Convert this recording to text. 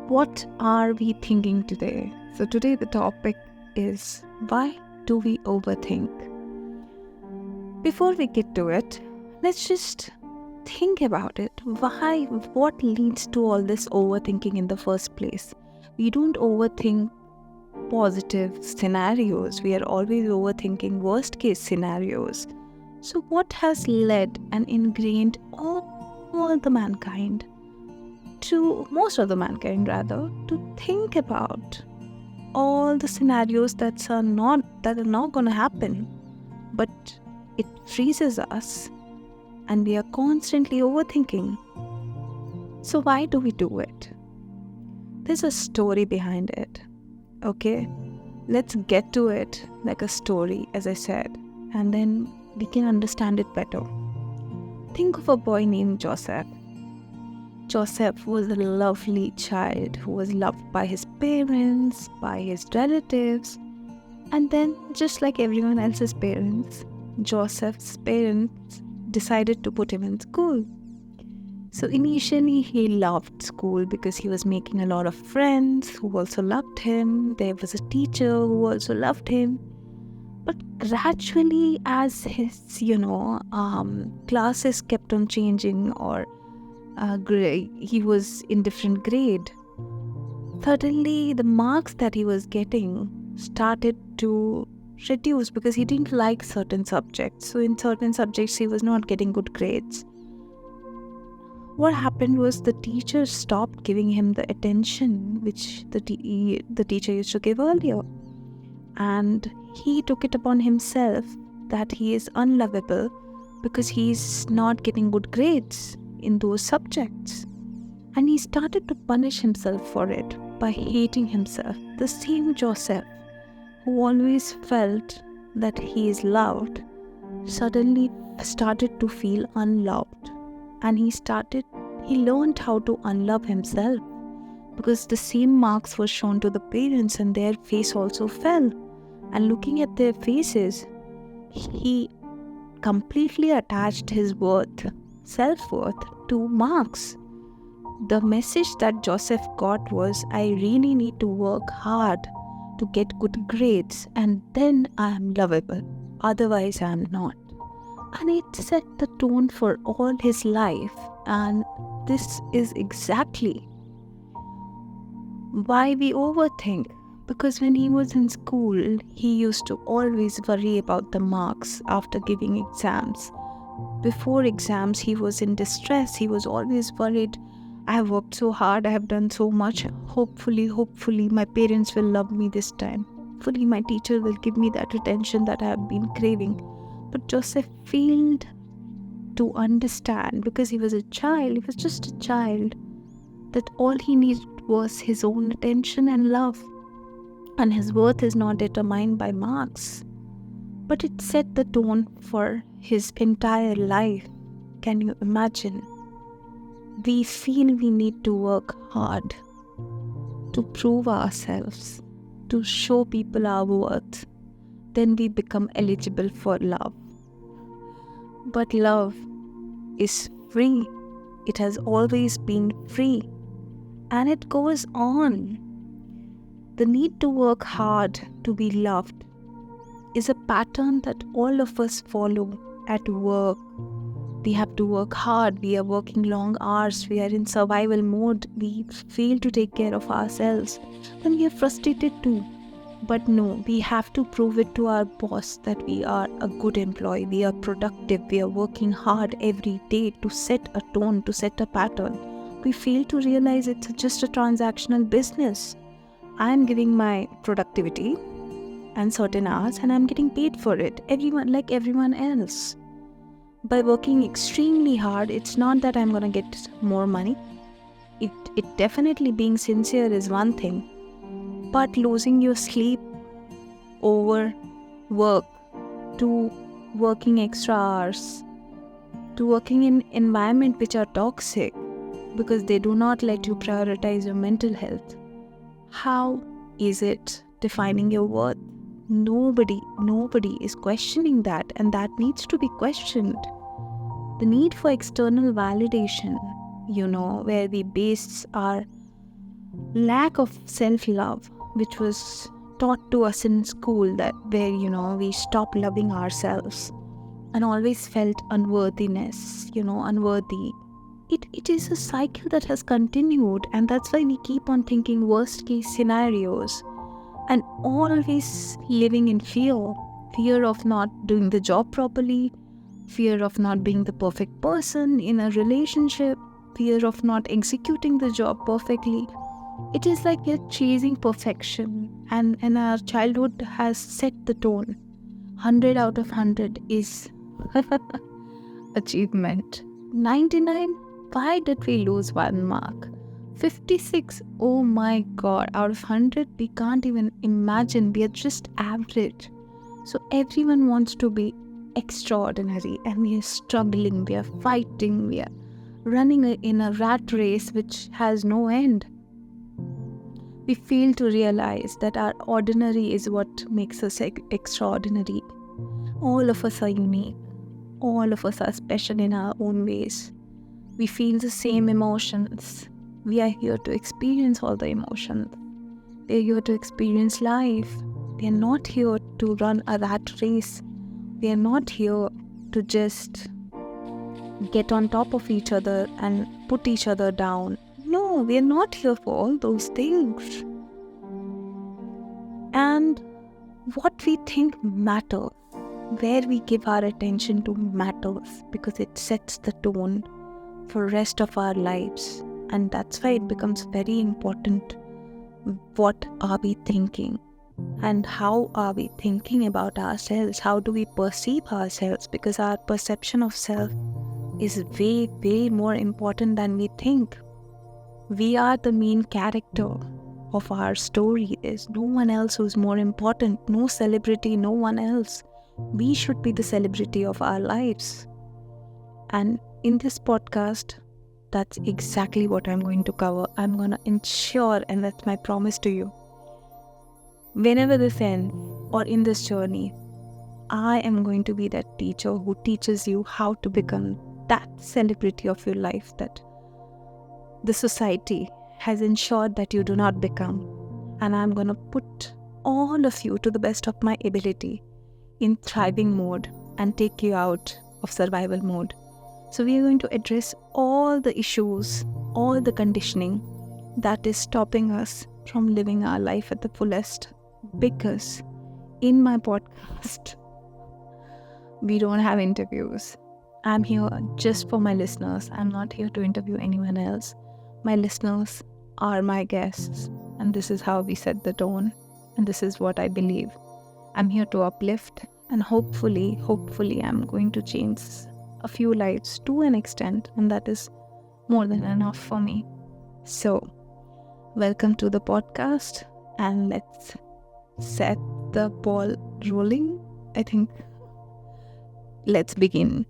What are we thinking today? So today the topic is, why do we overthink? Before we get to it, let's just think about it. What leads to all this overthinking in the first place? We don't overthink positive scenarios. We are always overthinking worst case scenarios. So what has led and ingrained all the mankind, most of the mankind rather, to think about all the scenarios that are not going to happen, but it freezes us and we are constantly overthinking. So why do we do it? There's a story behind it. Okay, let's get to it like a story, as I said, and then we can understand it better. Think of a boy named Joseph. Joseph was a lovely child who was loved by his parents, by his relatives, and then, just like everyone else's parents, Joseph's parents decided to put him in school. So initially he loved school because he was making a lot of friends who also loved him. There was a teacher who also loved him. But gradually, as his, classes kept on changing, or he was in different grade, suddenly the marks that he was getting started to reduce because he didn't like certain subjects. So in certain subjects he was not getting good grades. What happened was the teacher stopped giving him the attention which the teacher used to give earlier, and he took it upon himself that he is unlovable because he's not getting good grades in those subjects, and he started to punish himself for it by hating himself. The same Joseph who always felt that he is loved suddenly started to feel unloved, and he learned how to unlove himself, because the same marks were shown to the parents and their face also fell, and looking at their faces, he completely attached his self-worth to marks. The message that Joseph got was, I really need to work hard to get good grades, and then I am lovable, otherwise I am not. And it set the tone for all his life, and this is exactly why we overthink. Because when he was in school, he used to always worry about the marks after giving exams. Before exams, he was in distress. He was always worried, I have worked so hard, I have done so much. Hopefully my parents will love me this time. Hopefully my teacher will give me that attention that I have been craving. But Joseph failed to understand, because he was a child, he was just a child, that all he needed was his own attention and love. And his worth is not determined by marks. But it set the tone for his entire life. Can you imagine? We feel we need to work hard to prove ourselves, to show people our worth. Then we become eligible for love. But love is free. It has always been free. And it goes on. The need to work hard to be loved is a pattern that all of us follow at work. We have to work hard. We are working long hours. We are in survival mode. We fail to take care of ourselves. Then we are frustrated too. But no, we have to prove it to our boss that we are a good employee. We are productive. We are working hard every day to set a tone, to set a pattern. We fail to realize it's just a transactional business. I am giving my productivity and certain hours, and I'm getting paid for it. Like everyone else. By working extremely hard, it's not that I'm going to get more money. It definitely, being sincere is one thing. But losing your sleep over work, to working extra hours, to working in environment which are toxic because they do not let you prioritize your mental health. How is it defining your worth? Nobody is questioning that, and that needs to be questioned. The need for external validation, where we base our lack of self-love, which was taught to us in school, that where we stop loving ourselves and always felt unworthiness, unworthy. It is a cycle that has continued, and that's why we keep on thinking worst case scenarios and always living in fear of not doing the job properly, fear of not being the perfect person in a relationship, fear of not executing the job perfectly. It is like we're chasing perfection, and our childhood has set the tone. 100 out of 100 is achievement. 99, why did we lose one mark? 56, oh my god, out of 100, we can't even imagine, we are just average. So everyone wants to be extraordinary, and we are struggling, we are fighting, we are running in a rat race which has no end. We fail to realize that our ordinary is what makes us extraordinary. All of us are unique. All of us are special in our own ways. We feel the same emotions. We are here to experience all the emotions. They are here to experience life. They are not here to run a rat race. They are not here to just get on top of each other and put each other down. No, we are not here for all those things. And what we think matters, where we give our attention to matters, because it sets the tone for rest of our lives. And that's why it becomes very important. What are we thinking? And how are we thinking about ourselves? How do we perceive ourselves? Because our perception of self is way, way more important than we think. We are the main character of our story. There's no one else who's more important. No celebrity, no one else. We should be the celebrity of our lives. And in this podcast, that's exactly what I'm going to cover. I'm going to ensure, and that's my promise to you, whenever this ends or in this journey, I am going to be that teacher who teaches you how to become that celebrity of your life that the society has ensured that you do not become. And I'm going to put all of you to the best of my ability in thriving mode and take you out of survival mode. So we are going to address all the issues, all the conditioning that is stopping us from living our life at the fullest. Because in my podcast, we don't have interviews. I'm here just for my listeners. I'm not here to interview anyone else. My listeners are my guests, and this is how we set the tone, and this is what I believe. I'm here to uplift, and hopefully I'm going to change a few lives to an extent, and that is more than enough for me. So, welcome to the podcast, and let's set the ball rolling. I think let's begin.